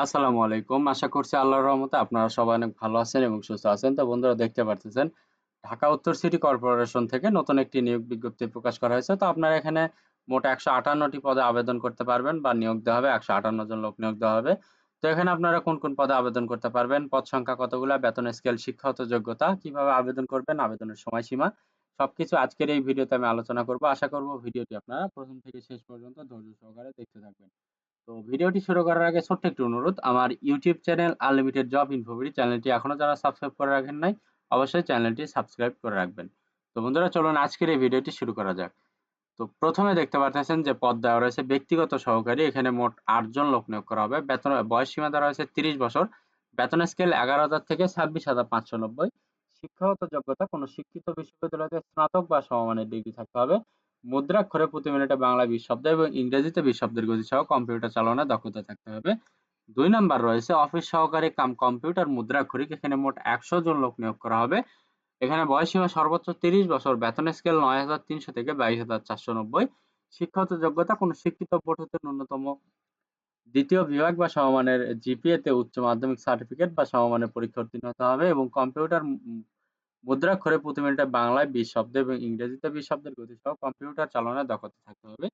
আসসালামু আলাইকুম। আশা করছি আল্লাহর রহমতে আপনারা সবাই অনেক ভালো আছেন এবং সুস্থ আছেন। তো বন্ধুরা দেখতে পারতেছেন ঢাকা উত্তর সিটি কর্পোরেশন থেকে নতুন একটি নিয়োগ বিজ্ঞপ্তি প্রকাশ করা হয়েছে। তো আপনারা এখানে মোট ১৫৮ টি পদে আবেদন করতে পারবেন বা নিয়োগ দেওয়া হবে। ১৫৮ জন লোক নিয়োগ দেওয়া হবে। তো এখানে আপনারা কোন, কোন পদে আবেদন করতে পারবেন, পদ সংখ্যা কতগুলা, বেতন স্কেল, শিক্ষাগত যোগ্যতা, কিভাবে আবেদন করবেন, আবেদনের সময়সীমা সবকিছু আজকের এই ভিডিওতে আমি আলোচনা করব। আশা করব ভিডিওটি আপনারা ১ম থেকে শেষ পর্যন্ত ধৈর্য সহকারে দেখতে থাকবেন। তো ভিডিওটি শুরু করার আগে ছোট্ট একটি অনুরোধ, আমার ইউটিউব চ্যানেল আনলিমিটেড জব ইনফোভিডি চ্যানেলটি এখনো যারা সাবস্ক্রাইব করে রাখেন নাই অবশ্যই চ্যানেলটি সাবস্ক্রাইব করে রাখবেন। তো বন্ধুরা চলুন আজকের এই ভিডিওটি শুরু করা যাক। তো প্রথমে দেখতে পাচ্ছেন যে পদ দেওয়া রয়েছে ব্যক্তিগত সহকারী। এখানে মোট ৮ জন লোক নিয়োগ করা হবে। বেতন বয়স সীমা দেওয়া রয়েছে ৩০ বছর। বেতন স্কেল ১১,০০০ থেকে ২৬,৫৯০। শিক্ষাগত যোগ্যতা কোনো শিক্ষিত বিশ্ববিদ্যালয়তে স্নাতক বা সমমানের ডিগ্রি থাকতে হবে। মুদ্রাক্ষরে প্রতি মিনিটে বাংলায় ২০ শব্দ এবং ইংরেজিতে ২০ শব্দের গতি সহ কম্পিউটার চালানোর দক্ষতা থাকতে হবে। ২ নাম্বার রয়েছে অফিস সহকারী কাম কম্পিউটার মুদ্রাক্ষরিক। এখানে মোট ১০০ জন লোক নিয়োগ করা হবে। এখানে বয়সসীমা সর্বোচ্চ ৩০ বছর। বেতন স্কেল ৯,৩০০ থেকে ২২,৪৯০। শিক্ষাগত যোগ্যতা কোনো শিক্ষিত বোর্ড হতে ন্যূনতম দ্বিতীয় বিভাগ বা সমমানের জিপিএ-তে উচ্চ মাধ্যমিক সার্টিফিকেট বা সমমানের পরীক্ষা উত্তীর্ণ হতে হবে এবং কম্পিউটার মুদ্রাক্ষরে প্রতি মিনিটে বাংলায় ২০ শব্দ এবং ইংরেজিতে ২০ শব্দের গতিসহ কম্পিউটার চালানোর দক্ষতা থাকতে হবে।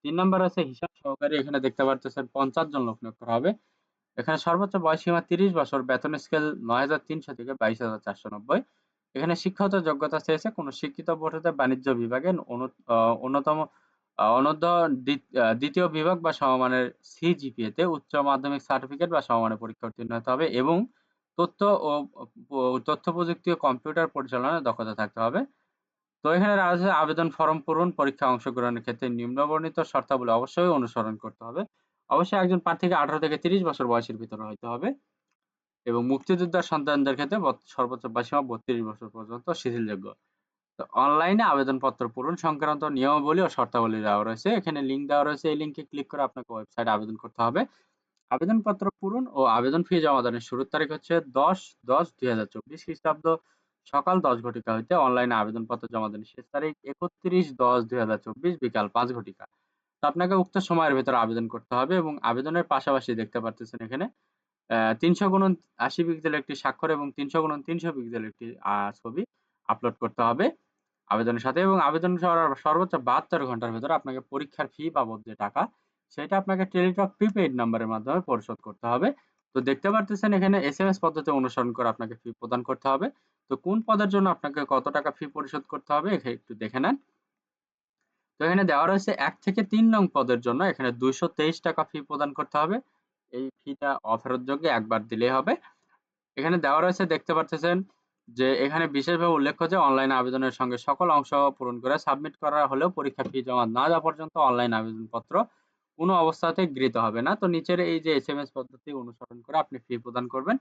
৩ নাম্বার আছে হিসাব সহকারী। এখানে দেখতে পারতেছেন ৫০ জন লোক নিয়োগ করা হবে। এখানে সর্বোচ্চ বয়সসীমা ৩০ বছর। বেতন স্কেল ৯,৩০০ থেকে ২২,৪৯০। এখানে শিক্ষাগত যোগ্যতা চেয়েছে কোনো শিক্ষিত বোর্ড হতে বাণিজ্য বিভাগে অন্যতম অনূর্ধ্ব দ্বিতীয় বিভাগ বা সমমানের সিজিপিএ-তে উচ্চ মাধ্যমিক সার্টিফিকেট বা সমমানের পরীক্ষা উত্তীর্ণ হতে হবে এবং তথ্য ও তথ্য প্রযুক্তি ও কম্পিউটার পরিচালনায় দক্ষতা থাকতে হবে। তো এখানে আছে আবেদন ফরম পূরণ, পরীক্ষায় অংশগ্রহণের ক্ষেত্রে নিম্নবর্ণিত শর্তাবলী অবশ্যই অনুসরণ করতে হবে। অবশ্যই একজন প্রার্থীকে ১৮ থেকে ৩০ বছর বয়সের ভিতরে হইতে হবে এবং মুক্তিযোদ্ধার সন্তানদের ক্ষেত্রে সর্বোচ্চ বয়সসীমা ৩২ বছর পর্যন্ত শিথিলযোগ্য। তো অনলাইনে আবেদনপত্র পূরণ সংক্রান্ত নিয়মাবলী ও শর্তাবলী দেওয়া রয়েছে। এখানে লিঙ্ক দেওয়া রয়েছে। এই লিঙ্কে ক্লিক করে আপনাকে ওয়েবসাইটে আবেদন করতে হবে। আবেদনপত্র পূরণ ও আবেদন ফি জমা দানের শুরুর তারিখ হচ্ছে ১০/১০/২০২৪ খ্রিস্টাব্দ সকাল ১০ ঘটিকা হইতে অনলাইনে আবেদনপত্র জমা দানের শেষ তারিখ ৩১/১০/২০২৪ বিকাল ৫ ঘটিকা। তো আপনাকে উক্ত সময়ের ভেতরে আবেদন করতে হবে এবং আবেদনের পাশাপাশি দেখতে পারতেছেন এখানে ৩০০x৮০ পিক্সেলের একটি স্বাক্ষর এবং ৩০০x৩০০ পিক্সেলের একটি ছবি আপলোড করতে হবে আবেদনের সাথে এবং আবেদন সর্বোচ্চ ৭২ ঘন্টার ভেতরে আপনাকে পরীক্ষার ফি বাবদ যে টাকা সেটা আপনাকে টেলিটক প্রিপেইড নাম্বারের মাধ্যমে পরিশোধ করতে হবে। তো দেখতে পারতেছেন এখানে এসএমএস পদ্ধতি অনুসরণ করে আপনাকে ফি প্রদান করতে হবে। তো কোন পদের জন্য আপনাকে কত টাকা ফি পরিশোধ করতে হবে একটু দেখে নেন। তো এখানে দেওয়া রয়েছে ১ থেকে ৩ নং পদের জন্য এখানে ২২৩ টাকা ফি প্রদান করতে হবে। এই ফিটা অফেরতযোগ্য একবার দিলেই হবে। এখানে দেওয়া রয়েছে দেখতে পারতেছেন যে এখানে বিশেষভাবে উল্লেখ্য যে অনলাইন আবেদনের সঙ্গে সকল অংশ পূরণ করে সাবমিট করা হলেও পরীক্ষা ফি জমা না দেওয়া পর্যন্ত অনলাইন আবেদনপত্র কোনো অবস্থাতেই গৃহীত হবে না। তো নিচের এই যে এসএমএস পদ্ধতি অনুসরণ করে আপনি ফি প্রদান করবেন।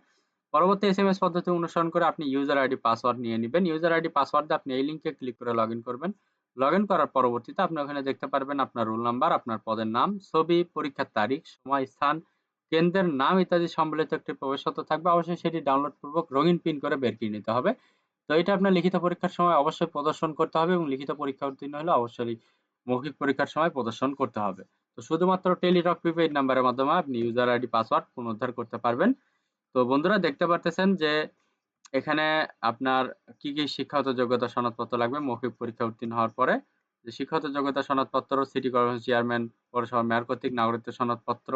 পরবর্তী এসএমএস পদ্ধতি অনুসরণ করে আপনি ইউজার আইডি পাসওয়ার্ড নিয়ে নিবেন। ইউজার আইডি পাসওয়ার্ড দিয়ে আপনি এই লিংকে ক্লিক করে লগইন করবেন। লগইন করার পরবর্তীতে আপনি ওখানে দেখতে পারবেন আপনার রোল নাম্বার, আপনার পদের নাম, ছবি, পরীক্ষার তারিখ, সময়, স্থান, কেন্দ্রের নাম ইত্যাদি সম্বলিত একটি প্রবেশপত্র থাকবে। অবশ্যই সেটি ডাউনলোড পূর্বক রঙিন প্রিন্ট করে বের করে নিতে হবে। তো এটা আপনার লিখিত পরীক্ষার সময় অবশ্যই প্রদর্শন করতে হবে এবং লিখিত পরীক্ষা উত্তীর্ণ হলে অবশ্যই মৌখিক পরীক্ষার সময় প্রদর্শন করতে হবে। তো শুধুমাত্র টেলিটক প্রিপেইড নাম্বারের মাধ্যমে আপনি ইউজার আইডি পাসওয়ার্ড পুনরুদ্ধার করতে পারবেন। তো বন্ধুরা দেখতে পারতেছেন যে এখানে আপনার কি, কি শিক্ষাগত যোগ্যতা সনদপত্র লাগবে মৌখিক পরীক্ষা উত্তীর্ণ হওয়ার পরে। যে শিক্ষাগত যোগ্যতা সনদপত্র, সিটি কর্পোরেশন চেয়ারম্যান, পৌরসভার মেয়র কর্তৃক নাগরিকত্ব সনদপত্র,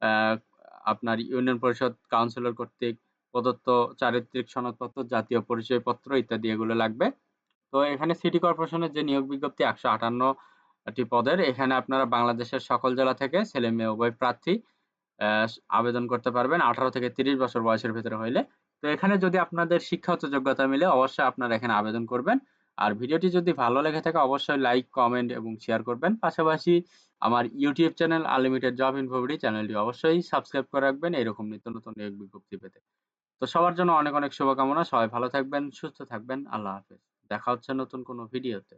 আ আপনার ইউনিয়ন পরিষদ কাউন্সিলর কর্তৃক প্রদত্ত চারিত্রিক সনদপত্র, জাতীয় পরিচয়পত্র ইত্যাদি এগুলো লাগবে। তো এখানে সিটি কর্পোরেশনের যে নিয়োগ বিজ্ঞপ্তি ১৫৮ টি পদের, এখানে আপনারা বাংলাদেশের সকল জেলা থেকে ছেলে-মেয়ে উভয় প্রার্থী অ্যা আবেদন করতে পারবেন ১৮ থেকে ৩০ বছর বয়সের ভেতরে হইলে। তো এখানে যদি আপনাদের শিক্ষাগত যোগ্যতা মিলে অবশ্যই আপনারা এখানে আবেদন করবেন। আর ভিডিওটি যদি ভালো লেগে থাকে অবশ্যই লাইক, কমেন্ট এবং শেয়ার করবেন। পাশাপাশি আমার ইউটিউব চ্যানেল আনলিমিটেড জব ইনফোভিডি চ্যানেলটি অবশ্যই সাবস্ক্রাইব করে রাখবেন এরকম নিত্য নতুন নিয়োগ বিজ্ঞপ্তি পেতে। তো সবার জন্য অনেক, অনেক শুভকামনা। সবাই ভালো থাকবেন, সুস্থ থাকবেন। আল্লাহ হাফেজ। দেখা হচ্ছে নতুন কোনো ভিডিওতে।